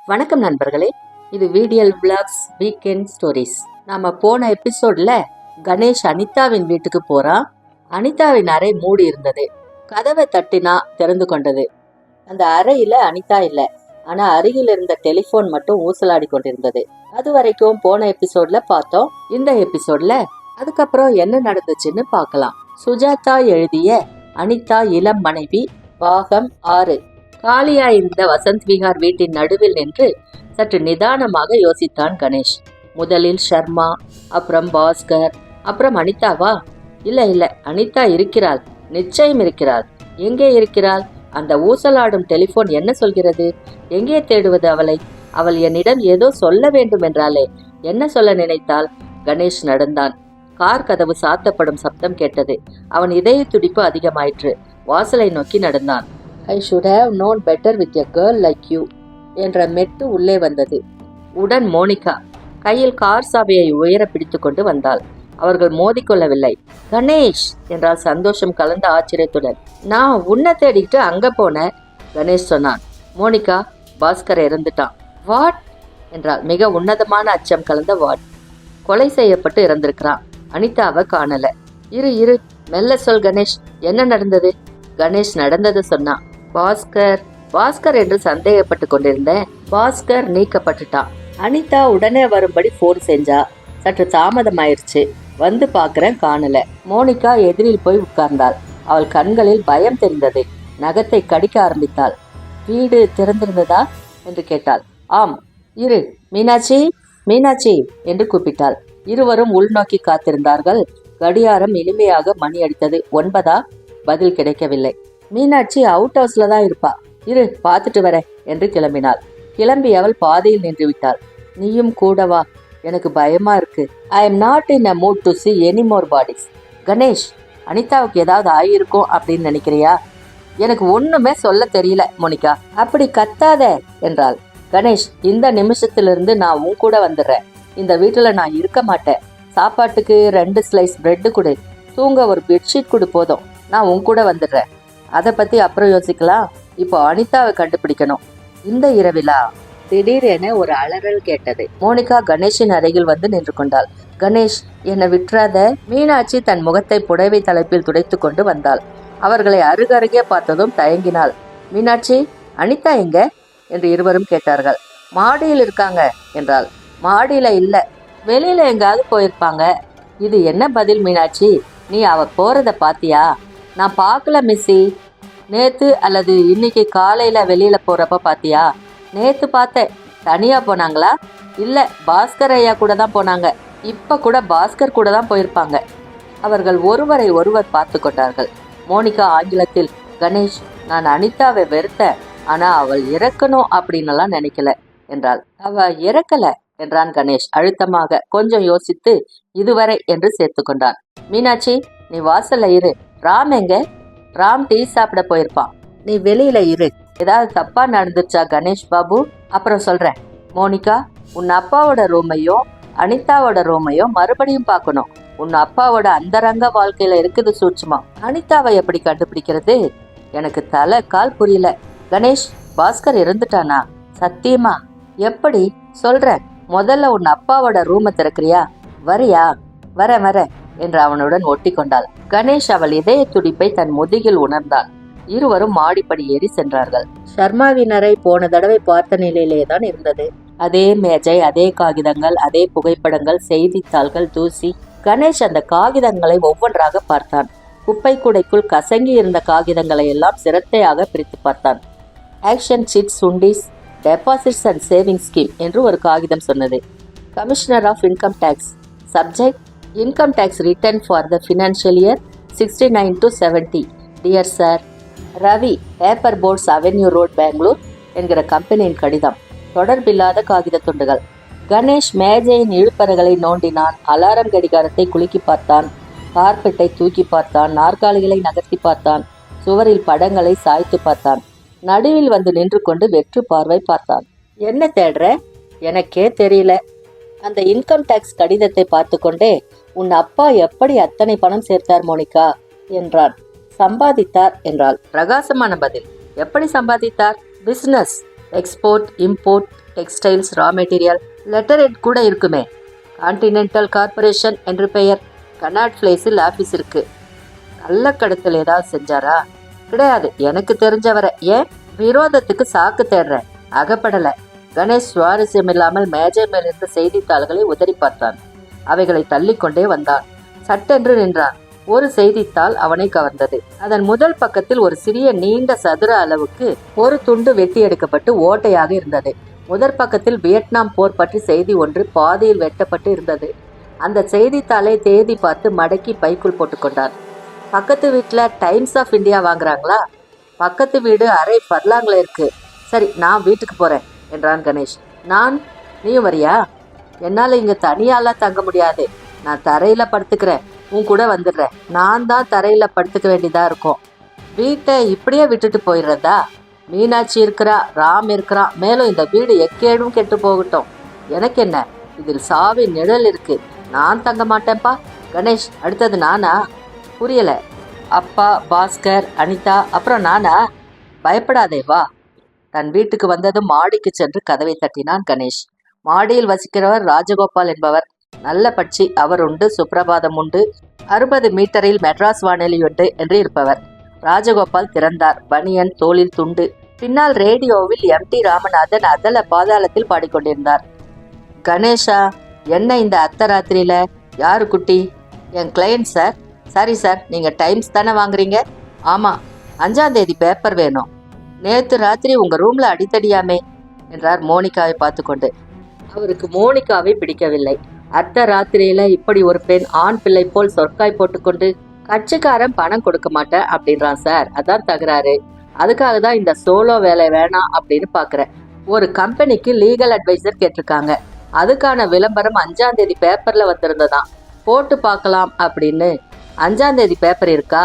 வணக்கம் நண்பர்களே, இது VDL Vlogs வீக்கெண்ட் ஸ்டோரிஸ். நாம போன எபிசோட்ல கணேஷ் அனிதாவின் வீட்டுக்கு போறான். அனிதாவின் அறை மூடி இருந்தது. கதவை தட்டினா திறந்து கொண்டது. அந்த அறையில அனிதா இல்லை, ஆனா அருகில் இருந்த டெலிபோன் மட்டும் ஊசலாடி கொண்டிருந்தது. அது வரைக்கும் போன எபிசோட்ல பார்த்தோம். இந்த எபிசோட்ல அதுக்கப்புறம் என்ன நடந்துச்சுன்னு பார்க்கலாம். சுஜாதா எழுதிய அனிதா இளம் மனைவி பாகம் 6. காலியாயிருந்த வசந்த் விஹார் வீட்டின் நடுவில் நின்று சற்று நிதானமாக யோசித்தான் கணேஷ். முதலில் ஷர்மா, அப்புறம் பாஸ்கர், அப்புறம் அனிதாவா? இல்ல, அனிதா இருக்கிறாள், நிச்சயம் இருக்கிறாள். எங்கே இருக்கிறாள்? அந்த ஊசலாடும் டெலிபோன் என்ன சொல்கிறது? எங்கே தேடுவது அவளை? அவள் என்னிடம் ஏதோ சொல்ல வேண்டும் என்றாலே. என்ன சொல்ல நினைத்தாள்? கணேஷ் நடந்தான். கார் கதவு சாத்தப்படும் சப்தம் கேட்டது. அவன் இதய துடிப்பு அதிகமாயிற்று. வாசலை நோக்கி நடந்தான். I should have known better with a girl like you என்ற மெட்டு உள்ளே வந்தது. உடன் மோனிகா கையில் கார் சாவியை உயர பிடித்து கொண்டு வந்தாள். அவர்கள் மோதிக்கொள்ளவில்லை. கணேஷ் என்றால் சந்தோஷம் கலந்த ஆச்சரியத்துடன். நான் உன்னை தேடிட்டு அங்க போனேன், கணேஷ் சொன்னான். மோனிகா, பாஸ்கர் இறந்துட்டான். வாட் என்றால் மிக உன்னதமான அச்சம் கலந்த வாட். கொலை செய்யப்பட்டு இறந்திருக்கிறான். அனிதாவை காணல. இரு மெல்ல சொல் கணேஷ், என்ன நடந்தது? கணேஷ் நடந்தது சொன்னான். பாஸ்கர் என்று சந்தேகப்பட்டு கொண்டிருந்தேன். பாஸ்கர் நீக்கப்பட்டுட்டான். அனிதா உடனே வரும்படி போன் செஞ்சா. சற்று தாமதமாயிருச்சு. வந்து பார்க்கறேன், காணல. மோனிகா எதிரில் போய் உட்கார்ந்தாள். அவள் கண்களில் பயம் தெரிந்தது. நகத்தை கடிக்க ஆரம்பித்தாள். வீடு திறந்திருந்ததா என்று கேட்டாள். ஆம். இரு மீனாட்சி என்று கூப்பிட்டாள். இருவரும் உள்நோக்கி காத்திருந்தார்கள். கடியாரம் இனிமையாக மணி அடித்தது. 9. பதில் கிடைக்கவில்லை. மீனாட்சி அவுட் ஹவுஸ்ல தான் இருப்பா, இரு பார்த்துட்டு வர என்று கிளம்பினாள். கிளம்பி அவள் பாதையில் நின்று விட்டாள். நீயும் கூடவா? எனக்கு பயமா இருக்கு. I am not in a mood to see any more bodies. Ganesh, அனிதாவுக்கு ஏதாவது ஆயிருக்கும் அப்படின்னு நினைக்கிறியா? எனக்கு ஒண்ணுமே சொல்ல தெரியல மோனிகா. அப்படி கத்தாத என்றாள். கணேஷ், இந்த நிமிஷத்திலிருந்து நான் உன் கூட வந்துடுறேன். இந்த வீட்டுல நான் இருக்க மாட்டேன். சாப்பாட்டுக்கு 2 ஸ்லைஸ் பிரெட் கொடு, தூங்க ஒரு பெட்ஷீட் கொடு, போதும். நான் உன் கூட வந்துடுறேன். அதை பத்தி அப்புறம் யோசிக்கலாம். இப்போ அனிதாவை கண்டுபிடிக்கணும். இந்த இரவிலா? திடீரென ஒரு அலறல் கேட்டது. மோனிகா கணேஷின் அருகில் வந்து நின்று கொண்டாள். கணேஷ், என்னை விட்டுறாத. மீனாட்சி தன் முகத்தை புடவை தலைப்பில் துடைத்து கொண்டு வந்தாள். அவர்களை அருகருகே பார்த்ததும் தயங்கினாள். மீனாட்சி, அனிதா எங்க என்று இருவரும் கேட்டார்கள். மாடியில் இருக்காங்க என்றாள். மாடியில இல்ல, வெளியில எங்காவது போயிருப்பாங்க. இது என்ன பதில் மீனாட்சி? நீ அவ போறத பாத்தியா? நான் பார்க்கல மிஸ்ஸி. நேத்து அல்லது இன்னைக்கு காலையில வெளியில போறப்ப பாத்தியா? நேத்து பார்த்தேன். தனியா போனாங்களா? இல்ல, பாஸ்கர் ஐயா கூட தான் போனாங்க. இப்ப கூட பாஸ்கர் கூட தான் போயிருப்பாங்க. அவர்கள் ஒருவரை ஒருவர் பார்த்து கொண்டார்கள். மோனிகா ஆங்கிலத்தில், கணேஷ், நான் அனிதாவை வெறுத்தேன், ஆனா அவள் இறக்கணும் அப்படின்னு நினைக்கல என்றாள். அவ இறக்கல என்றான் கணேஷ் அழுத்தமாக. கொஞ்சம் யோசித்து இதுவரை என்று சேர்த்து கொண்டான். மீனாட்சி, நீ வாசல்ல இரு. ராம் எங்க? ராம் டீ சாப்பிட போயிருப்பான். நீ வெளியில இரு. ஏதாவது தப்பா நடந்துச்சா கணேஷ் பாபு? அப்புறம் சொல்றேன். மோனிகா, உன் அப்பாவோட ரூமையும் அனிதாவோட ரூமையும் மறுபடியும் பார்க்கணும். உன் அப்பாவோட அந்தரங்க வாழ்க்கையில இருக்குது சூட்சுமா. அனிதாவை எப்படி கண்டுபிடிக்கிறது? எனக்கு தலை கால் புரியல. கணேஷ், பாஸ்கர் இறந்துட்டானா? சத்தியமா? எப்படி? சொல்றேன். முதல்ல உன் அப்பாவோட ரூமை திறக்கிறியா? வரியா? வர என்று அவனுடன் ஒட்டி கொண்டாள். கணேஷ் அவள் இதய துடிப்பை தன் முதுகில் உணர்ந்தான். இருவரும் மாடிப்படி ஏறி சென்றார்கள். ஷர்மாவினரை போன தடவை பார்த்த நிலையிலேதான் இருந்தது. அதே மேஜை, அதே காகிதங்கள், அதே புகைப்படங்கள், செய்தித்தாள்கள், தூசி. கணேஷ் அந்த காகிதங்களை ஒவ்வொன்றாக பார்த்தான். குப்பை கூடைக்குள் கசங்கி இருந்த காகிதங்களை எல்லாம் சிரத்தையாக பிரித்து பார்த்தான். ஆக்ஷன் சீட் சுண்டிஸ் டெபாசிட்ஸ் அண்ட் சேவிங் ஸ்கீம் என்று ஒரு காகிதம் சொன்னது. Commissioner of income tax. Subject, income tax return for the financial year 69 to 70. Dear sir, Ravi, paper boards avenue road, Bangalore என்கிற கம்பெனியின் கடிதம். தொடர்பில்லாத காகித துண்டுகள். கணேஷ் மேஜையின் இழுப்பறைகளை நோண்டினான். அலாரம் கடிகாரத்தை குலுக்கி பார்த்தான். கார்பெட்டை தூக்கி பார்த்தான். நாற்காலிகளை நகர்த்தி பார்த்தான். சுவரில் படங்களை சாய்த்து பார்த்தான். நடுவில் வந்து நின்று கொண்டு வெற்று பார்வை பார்த்தான். என்ன தேடுற? எனக்கே தெரியல. அந்த இன்கம் டேக்ஸ் கடிதத்தை பார்த்து கொண்டே, உன் அப்பா எப்படி அத்தனை பணம் சேர்த்தார் மோனிகா என்றான். சம்பாதித்தார் என்றாள். பிரகாசமான பதில். எப்படி சம்பாதித்தார்? Business. Export, import, textiles, raw material, letter head கூட இருக்குமே. கான்டினென்டல் கார்பரேஷன் என்று பெயர். கனாட் பிளேஸில் ஆஃபீஸ் இருக்கு. கள்ளக்கடத்தல் ஏதாவது செஞ்சாரா? கிடையாது, எனக்கு தெரிஞ்சவரை. ஏன் விரோதத்துக்கு சாக்கு தேடுறேன். அகப்படலை. கணேஷ் சுவாரஸ்யம் இல்லாமல் மேஜை மேலிருந்த செய்தித்தாள்களை உதறி பார்த்தான். அவைகளை தள்ளிக்கொண்டே வந்தான். சட்டென்று நின்றான். ஒரு செய்தித்தாள் அவனை கவர்ந்தது. அதன் முதல் பக்கத்தில் ஒரு சிறிய நீண்ட சதுர அளவுக்கு ஒரு துண்டு வெட்டி எடுக்கப்பட்டு ஓட்டையாக இருந்தது. முதற் பக்கத்தில் வியட்நாம் போர் பற்றி செய்தி ஒன்று பாதியில் வெட்டப்பட்டு இருந்தது. அந்த செய்தித்தாளை தேதி பார்த்து மடக்கி பைக்குள் போட்டுக்கொண்டான். பக்கத்து வீட்டில் டைம்ஸ் ஆஃப் இந்தியா வாங்குறாங்களா? பக்கத்து வீடு அரை பர்லாங்கில் இருக்கு. சரி, நான் வீட்டுக்கு போறேன் என்றான் கணேஷ். நீயும் வரியா? என்னால் இங்கே தனியாலாம் தங்க முடியாது. நான் தரையில் படுத்துக்கிறேன். உன் கூட வந்துடுறேன். நான் தான் தரையில் படுத்துக்க வேண்டியதாக இருக்கும். வீட்டை இப்படியே விட்டுட்டு போயிடுறதா? மீனாட்சி இருக்கிறா, ராம் இருக்கிறான். மேலும் இந்த வீடு எக்கேடும் கெட்டு போகட்டும். எனக்கு என்ன, இதில் சாவி நிழல் இருக்கு. நான் தங்க மாட்டேன்ப்பா. கணேஷ், அடுத்தது நானா? புரியல. அப்பா, பாஸ்கர், அனிதா, அப்புறம் நானா? பயப்படாதே, வா. தன் வீட்டுக்கு வந்ததும் மாடிக்கு சென்று கதவை தட்டினான் கணேஷ். மாடியில் வசிக்கிறவர் ராஜகோபால் என்பவர். நல்ல பட்சி. அவர் உண்டு, சுப்பிரபாதம் உண்டு, 60 மீட்டரில் மெட்ராஸ் வானொலி உண்டு என்று இருப்பவர். ராஜகோபால் திறந்தார். பனியன், தோளில் துண்டு. பின்னால் ரேடியோவில் MT ராமநாதன் அதல பாதாளத்தில் பாடிக்கொண்டிருந்தார். கணேஷா, என்ன இந்த அர்த்தராத்திரியில? யாரு குட்டி? என் கிளையண்ட் சார். சரி சார், நீங்க டைம்ஸ் தானே வாங்குறீங்க? ஆமா. 5ஆம் தேதி பேப்பர் வேணும். நேற்று ராத்திரி உங்க ரூம்ல அடித்தடியாமே என்றார் மோனிகாவை பார்த்து கொண்டு. அவருக்கு மோனிகாவை பிடிக்கவில்லை. அர்த்த ராத்திரியில இப்படி ஒரு பெண் ஆண் பிள்ளை போல் சொற்காய் போட்டுக்கொண்டு கட்சிக்காரன் பணம் கொடுக்க மாட்டேன் அப்படின்றான் சார். அதான் தகராறு. அதுக்காக தான் இந்த சோலோ வேலை வேணாம் அப்படின்னு பாக்குறேன். ஒரு கம்பெனிக்கு லீகல் அட்வைசர் கேட்டிருக்காங்க. அதுக்கான விளம்பரம் 5ஆம் தேதி பேப்பர்ல வந்திருந்ததான். போட்டு பார்க்கலாம் அப்படின்னு. 5ஆம் தேதி பேப்பர் இருக்கா?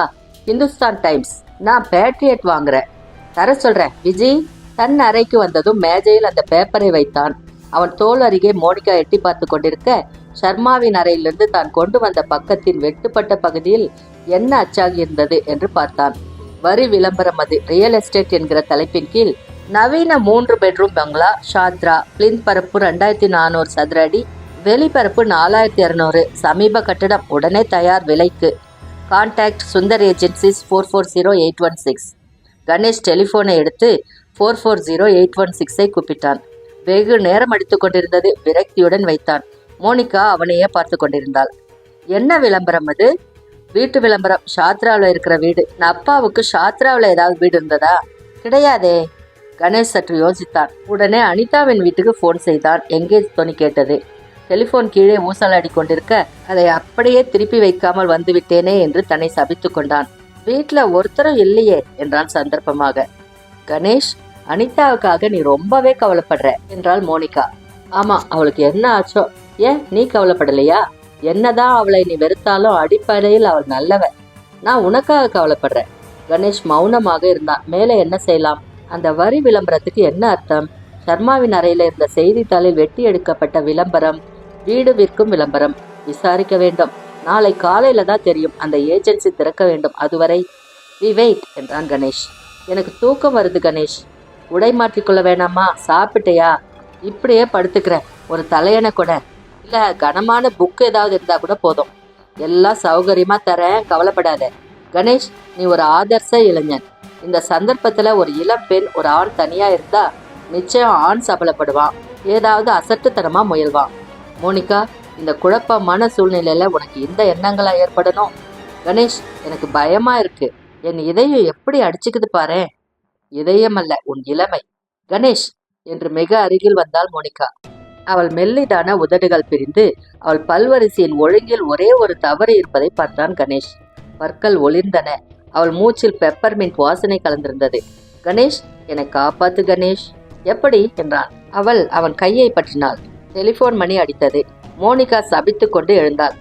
இந்துஸ்தான் டைம்ஸ். நான் பேட்ரியட் வாங்குறேன். தர சொல்றேன். விஜய் தன் அறைக்கு வந்ததும் மேஜையில் அந்த பேப்பரை வைத்தான். அவன் தோல் அருகே மோனிகா எட்டி பார்த்து கொண்டிருக்க, ஷர்மாவின் அறையிலிருந்து தான் கொண்டு வந்த பக்கத்தின் வெட்டுப்பட்ட பகுதியில் என்ன அச்சாகி இருந்தது என்று பார்த்தான். வரி விளம்பரம் அது. ரியல் எஸ்டேட் என்கிற தலைப்பின் கீழ் நவீன 3 பெட்ரூம் பங்களா, ஷாத்ரா. பிளிந்த் பரப்பு 2400 சதுர அடி, வெளிப்பரப்பு 4200. சமீப கட்டடம், உடனே தயார், விலைக்கு. Contact Sundar agencies 440816. கணேஷ் டெலிஃபோனை எடுத்து 440816ஐ கூப்பிட்டான். வெகு நேரம் அடித்து கொண்டிருந்தது. விரக்தியுடன் வைத்தான். மோனிகா அவனையே பார்த்து கொண்டிருந்தாள். என்ன விளம்பரம் அது? வீட்டு விளம்பரம். ஷாத்ராவில் இருக்கிற வீடு. நான் அப்பாவுக்கு ஷாத்ராவில் ஏதாவது வீடு இருந்ததா? கிடையாதே. கணேஷ் சற்று யோசித்தான். உடனே அனிதாவின் வீட்டுக்கு ஃபோன் செய்தான். எங்கேஜ் தொனி கேட்டது. டெலிஃபோன் கீழே ஊசலாடி கொண்டிருக்க, அதை அப்படியே திருப்பி வைக்காமல் வந்து விட்டேனே என்று தன்னை சபித்து கொண்டான். வீட்டில் ஒருத்தரும் இல்லையே என்றான் சந்தர்ப்பமாக. கணேஷ், அனிதாவுக்காக நீ ரொம்பவே கவலைப்படுற என்றாள் மோனிகா. ஆமா, அவளுக்கு என்ன ஆச்சோ? ஏன் நீ கவலைப்படலையா? என்னதான் அவளை நீ வெறுத்தாலும் அடிப்படையில் அவள் நல்லவ. நான் உனக்காக கவலைப்படுறேன். கணேஷ் மௌனமாக இருந்தான். மேலே என்ன செய்யலாம்? அந்த வரி விளம்பரத்துக்கு என்ன அர்த்தம்? சர்மாவின் அறையில இருந்த செய்தித்தாளில் வெட்டி எடுக்கப்பட்ட விளம்பரம். வீடு விற்கும் விளம்பரம். விசாரிக்க வேண்டும். நாளை காலையில தான் தெரியும். அந்த ஏஜென்சி திறக்க வேண்டும். அதுவரை வி வெயிட் என்றான் கணேஷ். எனக்கு தூக்கம் வருது கணேஷ். உடை மாற்றிக்கொள்ள வேணாமா? சாப்பிட்டையா? இப்படியே படுத்துக்கிறேன். ஒரு தலையணை கூட இல்லை, கனமான புக்கு ஏதாவது இருந்தா கூட போதும். எல்லாம் சௌகரியமா தரேன், கவலைப்படாத. கணேஷ், நீ ஒரு ஆதர்ச இளைஞன். இந்த சந்தர்ப்பத்துல ஒரு இளம் பெண், ஒரு ஆண் தனியா இருந்தா நிச்சயம் ஆண் சபலப்படுவான். ஏதாவது அசட்டுத்தனமா முயல்வான். மோனிகா, இந்த குழப்பமான சூழ்நிலையில உனக்கு இந்த எண்ணங்களா ஏற்படணும்? கணேஷ், எனக்கு பயமா இருக்கு. என் இதயம் எப்படி அடிச்சுக்குது பாரு. இதயம் அல்ல, உன் இளமை. கணேஷ் என்று மிக அருகில் வந்தாள் மோனிகா. அவள் மெல்லிதான உதடுகள் பிரிந்து அவள் பல்வரிசையின் ஒழுங்கில் ஒரே ஒரு தவறு இருப்பதை பார்த்தான் கணேஷ். பற்கள் ஒளிர்ந்தன. அவள் மூச்சில் பெப்பர்மின்ட் வாசனை கலந்திருந்தது. கணேஷ், என்னை காப்பாத்து கணேஷ். எப்படி என்றான். அவன் கையை பற்றினாள். டெலிபோன் மணி அடித்தது. மோனிகா சபித்து கொண்டு எழுந்தாள்.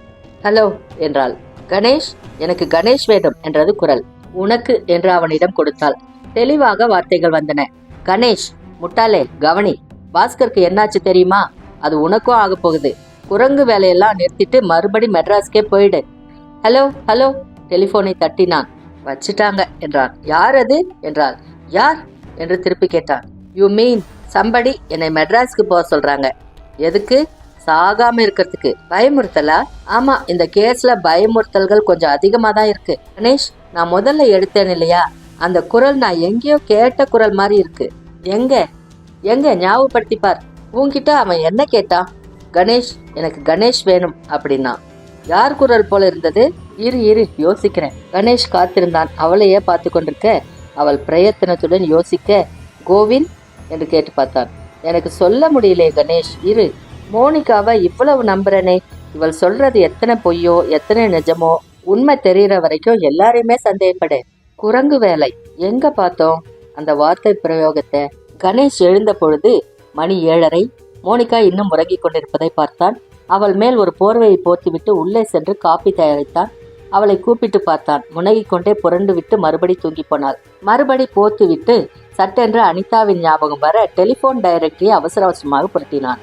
ஹலோ என்றாள். கணேஷ், எனக்கு கணேஷ் வேணும் என்றது குரல். உனக்கு என்று அவனிடம் கொடுத்தாள். தெளிவாக வார்த்தைகள் வந்தன. கணேஷ், முட்டாளே, கவனி. பாஸ்கருக்கு என்னாச்சு தெரியுமா? அது உனக்கும் ஆக போகுது. குரங்கு வேலையெல்லாம் நிறுத்திட்டு மறுபடி மெட்ராஸ்கே போயிடு. Hello hello. டெலிபோனை தட்டினான். வச்சிட்டாங்க என்றான். யார் அது என்றாள். யார் என்று திருப்பி கேட்டான். யூ மீன் சம்படி என்னை மெட்ராஸ்க்கு போக சொல்றாங்க. எதுக்கு? சாகாம இருக்கிறதுக்கு. பயமுறுத்தலா? ஆமா, இந்த கேஸ்ல பயமுறுத்தல்கள் கொஞ்சம் அதிகமா தான் இருக்கு. கணேஷ், நான் முதல்ல எடுத்தேன் இல்லையா, அந்த குரல் நான் எங்கேயோ கேட்ட குரல் மாதிரி இருக்கு. எங்க எங்க ஞாபகப்படுத்திப்பார். உன்கிட்ட அவன் என்ன கேட்டான்? கணேஷ், எனக்கு கணேஷ் வேணும் அப்படின்னா. யார் குரல் போல இருந்தது? இரு யோசிக்கிறேன். கணேஷ் காத்திருந்தான். அவளையே பார்த்து கொண்டிருக்க அவள் பிரயத்தனத்துடன் யோசிக்க, கோவிந்த் என்று கேட்டு பார்த்தான். எனக்கு சொல்ல முடியலையே கணேஷ், இரு. மோனிகாவை இவ்வளவு நம்புறனே, இவள் சொல்றது எத்தனை பொய்யோ எத்தனை நிஜமோ உண்மை தெரியற வரைக்கும் எல்லாரையுமே சந்தேகப்படு. குரங்கு வேலை எங்க பார்த்தோம் அந்த வார்த்தை பிரயோகத்தை? கணேஷ் எழுந்த பொழுது மணி 7:30. மோனிகா இன்னும் உறங்கிக் கொண்டிருப்பதை பார்த்தான். அவள் மேல் ஒரு போர்வையை போர்த்துவிட்டு உள்ளே சென்று காப்பி தயாரித்தான். அவளை கூப்பிட்டு பார்த்தான். முனகிக் கொண்டே புரண்டு விட்டு மறுபடி தூங்கி போனாள். மறுபடி போர்த்து விட்டு சட்டென்று அனிதாவின் ஞாபகம் வர டெலிபோன் டைரக்டரியை அவசர அவசரமாக புரட்டினான்.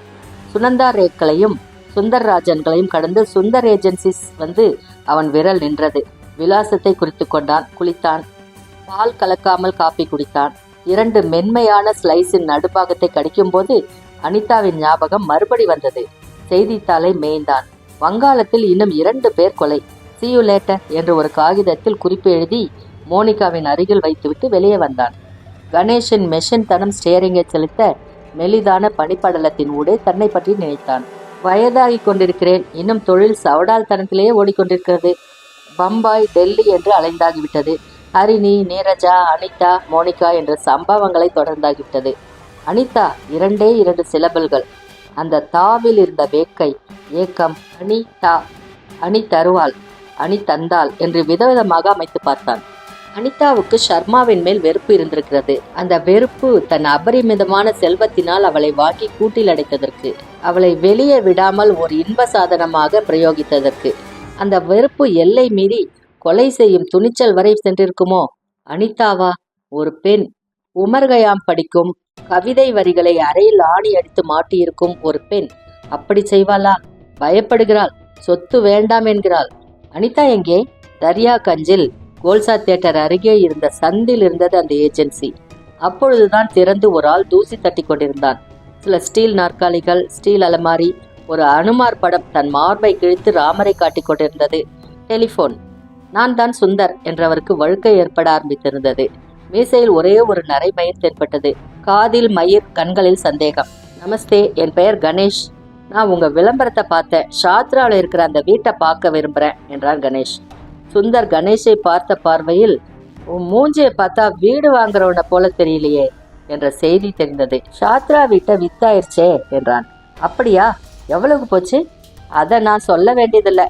சுனந்தா ரேக்களையும் சுந்தர்ராஜன்களையும் கடந்து சுந்தர் ஏஜென்சிஸ் வந்து அவன் விரல் நின்றது. விலாசத்தை குறித்து கொண்டான். குளித்தான். பால் கலக்காமல் காப்பி குடித்தான். 2 மென்மையான ஸ்லைஸின் நடுப்பாகத்தை கடிக்கும் போது அனிதாவின் ஞாபகம் மறுபடி வந்தது. செய்தித்தாளை மேய்ந்தான். வங்காளத்தில் இன்னும் 2 பேர் கொலை. See you later என்று ஒரு காகிதத்தில் குறிப்பு எழுதி மோனிகாவின் அருகில் வைத்துவிட்டு வெளியே வந்தான். கணேஷின் மெஷின் தனம் ஸ்டேரிங்கை செலுத்த மெலிதான பனிப்படலத்தின் ஊடே தன்னை பற்றி நினைத்தான். வயதாகி கொண்டிருக்கிறேன், இன்னும் தொழில் சவடால் தனத்திலேயே ஓடிக்கொண்டிருக்கிறது. பம்பாய், டெல்லி என்று அலைந்தாகிவிட்டது. ஹரிணி, நீரஜா, அனிதா, மோனிகா என்ற சம்பவங்களை தொடர்ந்தாகிவிட்டது. அனிதா 2 சிலபல்கள். அந்த தாவில் இருந்த வேக்கை, ஏக்கம், அனிதா, அணி தருவாள், அணி தந்தாள் என்று விதவிதமாக அமைத்து பார்த்தான். அனிதாவுக்கு ஷர்மாவின் மேல் வெறுப்பு இருந்திருக்கிறது. அந்த வெறுப்பு தன் அபரிமிதமான செல்வத்தினால் அவளை வாங்கி கூட்டில் அடைத்ததற்கு, அவளை வெளியே விடாமல் ஒரு இன்ப சாதனமாக பிரயோகித்ததற்கு. அந்த வெறுப்பு எல்லை மீறி கொலை செய்யும் துணிச்சல் வரை சென்றிருக்குமோ? அனிதாவா? ஒரு பெண். உமர்கயாம் படிக்கும் கவிதை வரிகளை அறையில் ஆணி அடித்து மாட்டியிருக்கும் ஒரு பெண் அப்படி செய்வாளா? பயப்படுகிறாள். சொத்து வேண்டாம் என்கிறாள். அனிதா எங்கே? தரியா கஞ்சில் கோல்சா தியேட்டர் அருகே இருந்த சந்தில் இருந்தது அந்த ஏஜென்சி. அப்பொழுதுதான் திறந்து ஒரு ஆள் தூசி தட்டி கொண்டிருந்தான். சில ஸ்டீல் நாற்காலிகள், ஸ்டீல் அலமாரி, ஒரு அனுமார் படம் தன் மார்பை கிழித்து ராமரை காட்டிக் கொண்டிருந்தது. டெலிபோன். நான் தான் சுந்தர் என்றவருக்கு வழுக்கை ஏற்பட ஆரம்பித்திருந்தது. மீசையில் ஒரே ஒரு நரை மயிர் தென்பட்டது. காதில் மயிர், கண்களில் சந்தேகம். நமஸ்தே, என் பெயர் கணேஷ். நான் உங்க விளம்பரத்தை பார்த்தேன். ஷாத்ராவில் இருக்கிற அந்த வீட்டை பார்க்க விரும்புறேன் என்றான் கணேஷ். சுந்தர் கணேஷை பார்த்த பார்வையில், உன் மூஞ்சியை பார்த்தா வீடு வாங்குறவனை போல தெரியலையே என்ற செய்தி தெரிந்தது. ஷாத்ரா வீட்டை வித்தாயிருச்சே என்றான். அப்படியா? எவ்வளவு போச்சு? அதை நான் சொல்ல வேண்டியதில்லை.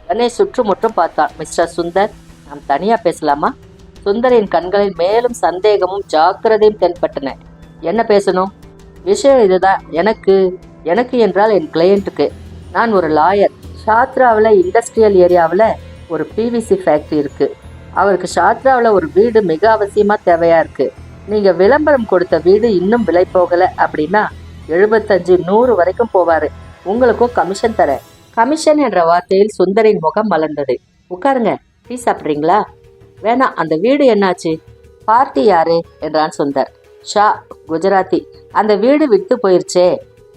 கணேஷ் சுற்றுமுற்றும் பார்த்தான். மிஸ்டர் சுந்தர், நாம் தனியா பேசலாமா? சுந்தரின் கண்களில் மேலும் சந்தேகமும் ஜாக்கிரதையும் தென்பட்டன. என்ன பேசணும்? விஷயம் இதுதான். எனக்கு என்றால் என் கிளையண்ட்டுக்கு. நான் ஒரு லாயர். ஷாத்ராவில் இண்டஸ்ட்ரியல் ஏரியாவில் ஒரு பிவிசி ஃபேக்ட்ரி இருக்கு. அவருக்கு ஷாத்ராவில் ஒரு வீடு மிக அவசியமாக தேவையா இருக்கு. நீங்கள் விளம்பரம் கொடுத்த வீடு இன்னும் விலை போகலை அப்படின்னா 75-100 வரைக்கும் போவார். உங்களுக்கும் கமிஷன் தரேன். கமிஷன் என்ற வார்த்தையில் சுந்தரின் முகம் மலர்ந்தது. உட்காருங்க, டீ சாப்பிட்றீங்களா? வேணாம். அந்த வீடு என்னாச்சு? பார்ட்டி யாரு என்றான் சுந்தர். ஷா, குஜராத்தி. அந்த வீடு விட்டு போயிருச்சே.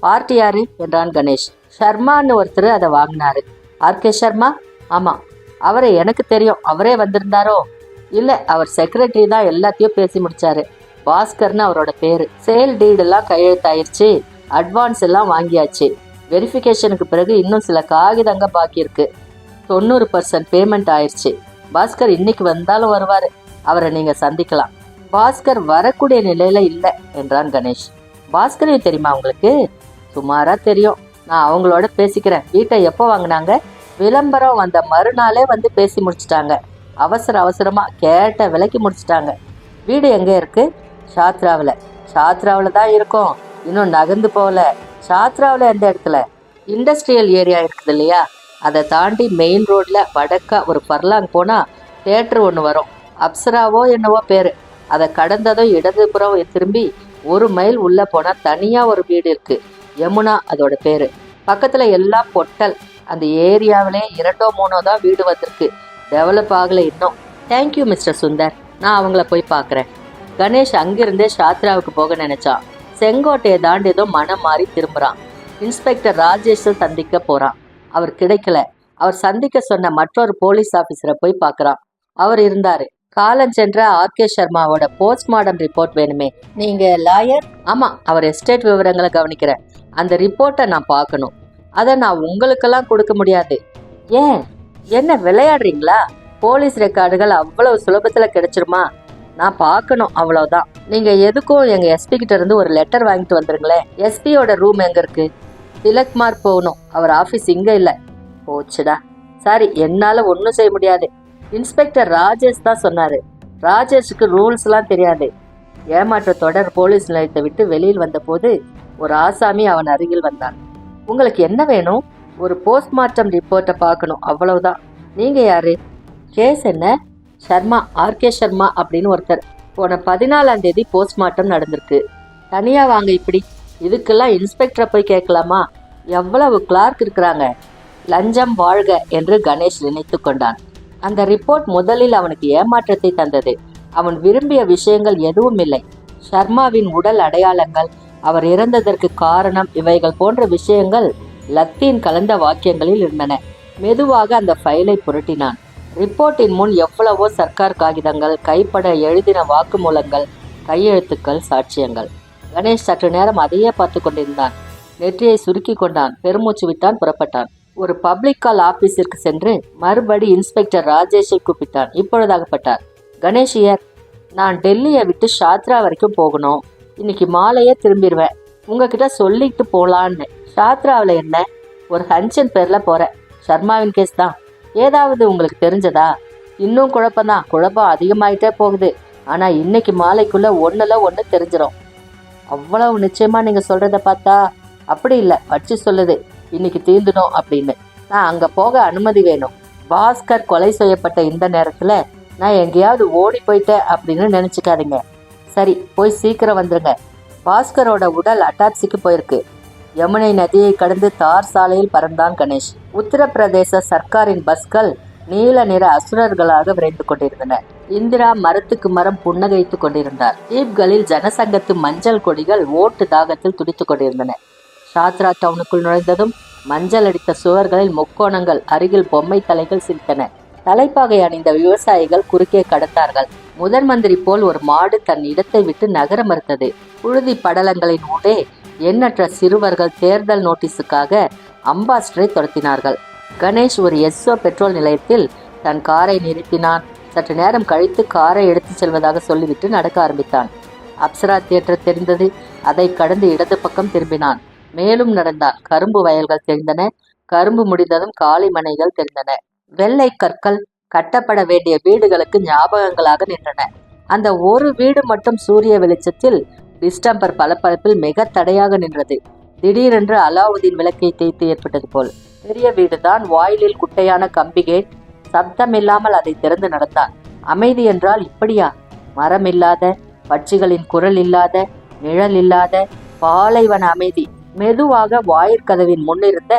பார்ட்டி யாரு என்றான் கணேஷ். ஷர்மான்னு ஒருத்தர் அதை வாங்கினாரு. ஆர்கே ஷர்மா? ஆமாம். அவரை எனக்கு தெரியும். அவரே வந்திருந்தாரோ? இல்லை, அவர் செக்ரட்டரி தான் எல்லாத்தையும் பேசி முடிச்சாரு. பாஸ்கர்னு அவரோட பேரு. சேல் டீடெல்லாம் கையெழுத்தாயிருச்சு. அட்வான்ஸ் எல்லாம் வாங்கியாச்சு. வெரிஃபிகேஷனுக்கு பிறகு இன்னும் சில காகிதங்க பாக்கி இருக்கு. 90% பேமெண்ட் ஆயிடுச்சு. பாஸ்கர் இன்னைக்கு வந்தாலும் வருவாரு. அவரை நீங்க சந்திக்கலாம். பாஸ்கர் வரக்கூடிய நிலையில இல்லை என்றான் கணேஷ். பாஸ்கரையும் தெரியுமா உங்களுக்கு? சுமாரா தெரியும். நான் அவங்களோட பேசிக்கிறேன். வீட்டை எப்போ வாங்கினாங்க? விளம்பரம் வந்த மறுநாளே வந்து பேசி முடிச்சிட்டாங்க. அவசரமா கேட்ட விலைக்கு முடிச்சிட்டாங்க. வீடு எங்க இருக்கு? ஷாத்ராவில். ஷாத்ராவில் தான் இருக்கும். இன்னும் நகர்ந்து போகல. ஷாத்ராவில் எந்த இடத்துல? இண்டஸ்ட்ரியல் ஏரியா இருக்குது இல்லையா, அதை தாண்டி மெயின் ரோட்ல வடக்கா ஒரு பர்லாங் போனா தியேட்டர் ஒன்று வரும். அப்சராவோ என்னவோ பேரு. அதை கடந்ததும் இடதுபுறம் திரும்பி 1 மைல் உள்ள போனா தனியா ஒரு வீடு இருக்கு. யமுனா அதோட பேரு. பக்கத்துல எல்லாம் பொட்டல். அந்த ஏரியாவிலே 2-3 தான் வீடு வந்திருக்கு. டெவலப் ஆகலை இன்னும். Thank you mister Sundar. நான் அவங்கள போய் பார்க்குறேன். கணேஷ் அங்கிருந்தே சாத்ராவுக்கு போக நினைச்சான். செங்கோட்டையை தாண்டியதும் மனம் மாறி திரும்புறான். இன்ஸ்பெக்டர் ராஜேஷை சந்திக்க போறான். அவர் கிடைக்கல. அவர் சந்திக்க சொன்ன மற்றொரு போலீஸ் ஆபீசரை போய் பார்க்கறான். அவர் இருந்தாரு. காலஞ்சென்ற ஆர்.கே. சர்மாவோட போஸ்ட்மார்டம் ரிப்போர்ட் வேணுமே. நீங்க லாயர்? ஆமா, அவர் எஸ்டேட் விவரங்களை கவனிக்கிறேன். அந்த ரிப்போர்ட்டை நான் பார்க்கணும். அதை நான் உங்களுக்கெல்லாம் கொடுக்க முடியாது. ஏன், என்ன விளையாடுறீங்களா? போலீஸ் ரெக்கார்டுகள் அவ்வளவு சுலபத்துல கிடைச்சிருமா? நான் பார்க்கணும், அவ்வளவுதான். நீங்க எதுக்கும் எங்க எஸ்பி கிட்ட இருந்து ஒரு லெட்டர் வாங்கிட்டு வந்துருங்களேன். எஸ்பியோட ரூம் எங்க இருக்கு? திலக்மார் போகணும். அவர் ஆபீஸ் இங்க இல்ல. போச்சுடா. சாரி, என்னால ஒன்னும் செய்ய முடியாது. இன்ஸ்பெக்டர் ராஜேஷ் தான் சொன்னாரு. ராஜேஷுக்கு ரூல்ஸ் எல்லாம் தெரியாது. ஏமாற்றத்தோட போலீஸ் நிலையத்தை விட்டு வெளியில் வந்த போது ஒரு ஆசாமி அவன் அருகில் வந்தான். உங்களுக்கு என்ன வேணும்? ஒரு போஸ்ட்மார்ட்டம் ரிப்போர்ட்டை பார்க்கணும், அவ்வளவுதான். நீங்க யாரு? கேஸ் என்ன? சர்மா, ஆர்.கே. சர்மா அப்படின்னு ஒருத்தர். போன 14ஆம் தேதி போஸ்ட்மார்ட்டம் நடந்திருக்கு. தனியா வாங்க இப்படி. இதுக்கெல்லாம் இன்ஸ்பெக்டரை போய் கேட்கலாமா? எவ்வளவு கிளார்க் இருக்கிறாங்க. லஞ்சம் வாழ்க என்று கணேஷ் நினைத்து கொண்டான். அந்த ரிப்போர்ட் முதலில் அவனுக்கு ஏமாற்றத்தை தந்தது. அவன் விரும்பிய விஷயங்கள் எதுவும் இல்லை. சர்மாவின் உடல் அடையாளங்கள், அவர் இறந்ததற்கு காரணம், இவைகள் போன்ற விஷயங்கள் லத்தீன் கலந்த வாக்கியங்களில் இருந்தன. மெதுவாக அந்த ஃபைலை புரட்டினான். ரிப்போர்ட்டின் முன் எவ்வளவோ சர்க்கார் காகிதங்கள், கைப்பட எழுதின வாக்குமூலங்கள், கையெழுத்துக்கள், சாட்சியங்கள். கணேஷ் சற்று நேரம் அதையே பார்த்து கொண்டிருந்தான். நெற்றியை சுருக்கி கொண்டான். பெருமூச்சு விட்டான். புறப்பட்டான். ஒரு பப்ளிக் கால் ஆபீஸிற்கு சென்று மறுபடி இன்ஸ்பெக்டர் ராஜேஷை கூப்பிட்டான். இப்பொழுது அகப்பட்டார். கணேஷியர், நான் டெல்லியை விட்டு ஷாத்ரா வரைக்கும் போகணும். இன்னைக்கு மாலையே திரும்பிடுவேன். உங்ககிட்ட சொல்லிட்டு போலான்னு. ஷாத்ராவில் என்ன? ஒரு ஹன்ஷன் பேர்ல போறேன். சர்மாவின் கேஸ் தான். ஏதாவது உங்களுக்கு தெரிஞ்சதா? இன்னும் குழப்பம்தான். குழப்பம் அதிகமாயிட்டே போகுது. ஆனா இன்னைக்கு மாலைக்குள்ள ஒண்ணு தெரிஞ்சிடும். அவ்வளவு நிச்சயமா நீங்க சொல்றத பார்த்தா? அப்படி இல்லை, வச்சு சொல்லுது இன்னைக்கு தீர்ந்துடும் அப்படின்னு. நான் அங்க போக அனுமதி வேணும். பாஸ்கர் கொலை செய்யப்பட்ட இந்த நேரத்துல நான் எங்கேயாவது ஓடி போயிட்டேன் அப்படின்னு நினைச்சுக்காதீங்க. சரி, போய் சீக்கிரம் வந்துருங்க. பாஸ்கரோட உடல் அட்டாப்சிக்கு போயிருக்கு. யமுனை நதியை கடந்து தார் சாலையில் பறந்தான் கணேஷ். உத்தரப்பிரதேச சர்க்காரின் பஸ்கள் நீல நிற அசுரர்களாக விரைந்து கொண்டிருந்தன. இந்திரா மரத்துக்கு மரம் புன்னகைத்து கொண்டிருந்தார். ஜீப்களில் ஜனசங்கத்து மஞ்சள் கொடிகள் ஓட்டு தாகத்தில் துடித்துக் கொண்டிருந்தன. ஷாத்ரா டவுனுக்குள் நுழைந்ததும் மஞ்சள் அடித்த சுவர்களில் முக்கோணங்கள், அருகில் பொம்மை தலைகள் சிரித்தன. தலைப்பாகை அணிந்த விவசாயிகள் குறுக்கே கடந்தார்கள். முதன் மந்திரி போல் ஒரு மாடு தன் இடத்தை விட்டு நகர மறுத்தது. புழுதி படலங்களின் ஊடே எண்ணற்ற சிறுவர்கள் தேர்தல் நோட்டீஸுக்காக அம்பாஸ்டரை துரத்தினார்கள். கணேஷ் ஒரு எஸ்ஓ பெட்ரோல் நிலையத்தில் தன் காரை நிறுத்தினான். சற்று நேரம் கழித்து காரை எடுத்துச் செல்வதாக சொல்லிவிட்டு நடக்க ஆரம்பித்தான். அப்சரா தியேட்டர் தெரிந்தது. அதை கடந்து இடது பக்கம் திரும்பினான். மேலும் நடந்தான். கரும்பு வயல்கள் தெரிந்தன. கரும்பு முடிந்ததும் காளி மனைகள் தெரிந்தன. வெள்ளை கற்கள் கட்டப்பட வேண்டிய வீடுகளுக்கு ஞாபகங்களாக நின்றன. அந்த ஒரு வீடு மட்டும் சூரிய வெளிச்சத்தில் டிஸ்டம்பர் பளபளப்பில் மிக தடையாக நின்றது. திடீரென்று அலாவுதீன் விளக்கை தேய்த்து ஏற்பட்டது போல். பெரிய வீடுதான். வாயிலில் குட்டையான கம்பி கேட். சப்தமில்லாமல் அதை திறந்து நடந்தான். அமைதி என்றால் இப்படியா? மரம் இல்லாத, பட்சிகளின் குரல் இல்லாத, நிழல் இல்லாத பாலைவன அமைதி. மெதுவாக வாயிற்கதவின் முன்னிருந்த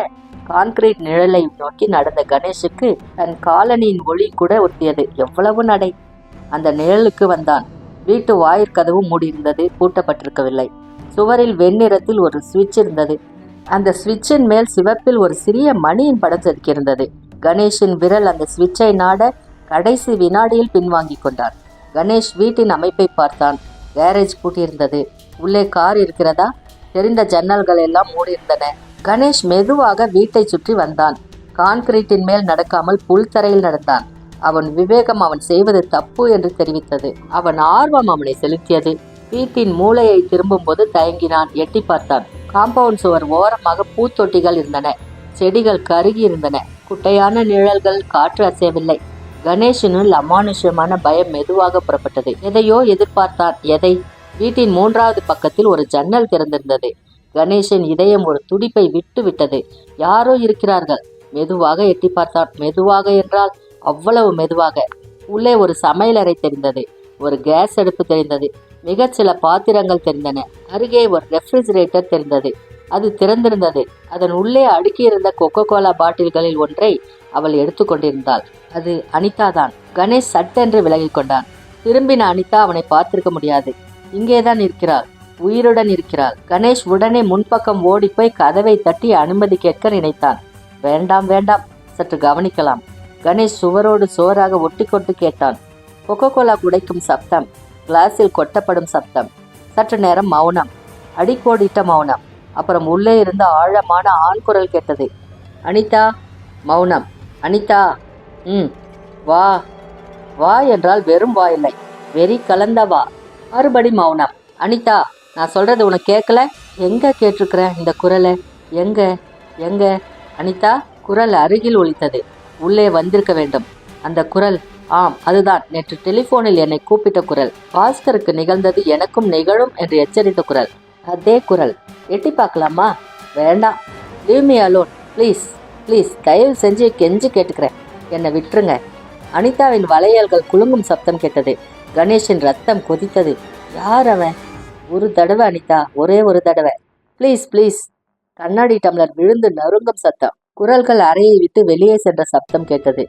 கான்கிரீட் நிழலை நோக்கி நடந்த கணேஷுக்கு தன் காலனியின் ஒளி கூட ஒட்டியது. எவ்வளவு நடை! அந்த நிழலுக்கு வந்தான். வீட்டு வாயிற்கதவு மூடியிருந்தது. பூட்டப்பட்டிருக்கவில்லை. சுவரில் வெண்ணிறத்தில் ஒரு சுவிட்ச் இருந்தது. அந்த சுவிட்சின் மேல் சிவப்பில் ஒரு சிறிய மணியின் படம் செதுக்கியிருந்தது. கணேஷின் விரல் அந்த சுவிட்சை நாட கடைசி வினாடியில் பின்வாங்கி கொண்டான். கணேஷ் வீட்டின் அமைப்பை பார்த்தான். கேரேஜ் பூட்டியிருந்தது. உள்ளே கார் இருக்கிறதா? தெரிந்த ஜன்னல்கள் எல்லாம் மூடியிருந்தன. கணேஷ் மெதுவாக வீட்டை சுற்றி வந்தான். கான்கிரீட்டின் மேல் நடக்காமல் புல்தரையில் நடந்தான். அவன் விவேகம் அவன் செய்வது தப்பு என்று தெரிவித்தது. அவன் ஆர்வம் அவனை செலுத்தியது. வீட்டின் மூளையை திரும்பும் போது தயங்கினான். எட்டி பார்த்தான். காம்பவுண்ட் சுவர் ஓரமாக பூத்தொட்டிகள் இருந்தன. செடிகள் கருகி இருந்தன. குட்டையான நிழல்கள். காற்று அசையவில்லை. கணேஷனில் அமானுஷ்யமான பயம் மெதுவாக புறப்பட்டது. எதையோ எதிர்பார்த்தான். எதை? வீட்டின் 3வது பக்கத்தில் ஒரு ஜன்னல் திறந்திருந்தது. கணேஷின் இதயம் ஒரு துடிப்பை விட்டு விட்டது. யாரோ இருக்கிறார்கள். மெதுவாக எட்டி பார்த்தான். மெதுவாக என்றால் அவ்வளவு மெதுவாக. உள்ளே ஒரு சமையலறை தெரிந்தது. ஒரு கேஸ் அடுப்பு தெரிந்தது. மிகச் சில பாத்திரங்கள் தெரிந்தன. அருகே ஒரு ரெஃப்ரிஜரேட்டர் தெரிந்தது. அது திறந்திருந்தது. அதன் உள்ளே அடுக்கியிருந்த கொக்கோ கோலா பாட்டில்களில் ஒன்றை அவள் எடுத்து கொண்டிருந்தாள். அது அனிதா தான். கணேஷ் சட்டென்று விலகி கொண்டான். திரும்பின அனிதா அவனை பார்த்திருக்க முடியாது. இங்கேதான் இருக்கிறாள், உயிருடன் இருக்கிறாள். கணேஷ் உடனே முன்பக்கம் ஓடிப்போய் கதவை தட்டி அனுமதி கேட்க நினைத்தான். வேண்டாம் வேண்டாம், சற்று கவனிக்கலாம். கணேஷ் சுவரோடு சோறாக ஒட்டி கொண்டு கேட்டான். கொக்கோகோலா குடைக்கும் சப்தம், கிளாஸில் கொட்டப்படும் சப்தம். சற்று நேரம் மௌனம், அடிக்கோடிட்ட மௌனம். அப்புறம் உள்ளே இருந்த ஆழமான ஆண் குரல் கேட்டது. அனிதா. மௌனம். அனிதா. வா. வா என்றால் வெறும் வா இல்லை, வெறி கலந்த வா. மறுபடி மௌனம். அனிதா, நான் சொல்றது உனக்கு கேட்கல? எங்க கேட்டிருக்கிறேன் இந்த குரலை? எங்க எங்க? அனிதா. குரல் அருகில் ஒலித்தது. உள்ளே வந்திருக்க வேண்டும் அந்த குரல். ஆம், அதுதான் நேற்று டெலிபோனில் என்னை கூப்பிட்ட குரல். பாஸ்கருக்கு நிகழ்ந்தது எனக்கும் நிகழும் என்று எச்சரித்த குரல். அதே குரல். எட்டி பார்க்கலாமா? வேண்டாம். Leave me alone please please, தயவு செஞ்சு கெஞ்சி கேட்டுக்கிறேன், என்னை விட்டுருங்க. அனிதாவின் வளையல்கள் குலுங்கும் சப்தம் கேட்டது. கணேஷின் ரத்தம் கொதித்தது. யார் அவன்? ஒரு தடவை அனிதா, ஒரே ஒரு தடவை ப்ளீஸ் ப்ளீஸ். கண்ணாடி டம்ளர் விழுந்து நறுங்கும் சத்தம். குரல்கள் அறையை விட்டு வெளியே சென்ற சப்தம் கேட்டது.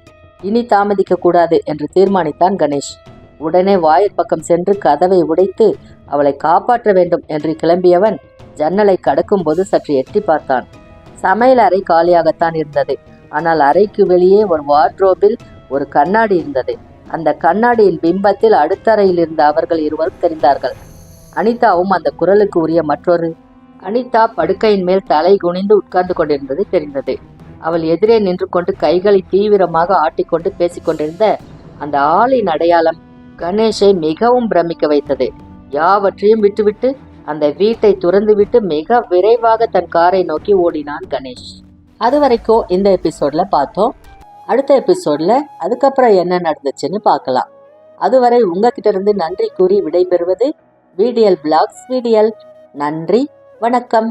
இனி தாமதிக்க கூடாது என்று தீர்மானித்தான் கணேஷ். உடனே வாயில் பக்கம் சென்று கதவை உடைத்து அவளை காப்பாற்ற வேண்டும் என்று கிளம்பியவன் ஜன்னலை கடக்கும் போது சற்று எட்டி பார்த்தான். சமையல் அறை காலியாகத்தான் இருந்தது. ஆனால் அறைக்கு வெளியே ஒரு வார்ட்ரோபில் ஒரு கண்ணாடி இருந்தது. அந்த கண்ணாடியின் பிம்பத்தில் அடுத்த அறையில் இருந்த அவர்கள் இருவரும் தெரிந்தார்கள். அனிதாவும் அந்த குரலுக்கு உரிய மற்றொரு. அனிதா படுக்கையின் மேல் தலை குனிந்து உட்கார்ந்து கொண்டிருந்தது தெரிந்தது. அவள் எதிரே நின்று கொண்டு கைகளை தீவிரமாக ஆட்டிக்கொண்டு பேசிக்கொண்டிருந்த அந்த ஆளின் அடையாளம் கணேஷை மிகவும் பிரமிக்க வைத்தது. யாவற்றையும் விட்டுவிட்டு அந்த வீட்டை துறந்துவிட்டு மிக விரைவாக தன் காரை நோக்கி ஓடினான் கணேஷ். அது வரைக்கும் இந்த எபிசோட்ல பார்த்தோம். அடுத்த எபிசோட்ல அதுக்கப்புறம் என்ன நடந்துச்சுன்னு பார்க்கலாம். அதுவரை உங்ககிட்ட இருந்து நன்றி கூறி விடைபெறுவது VDL Vlogs. நன்றி, வணக்கம்.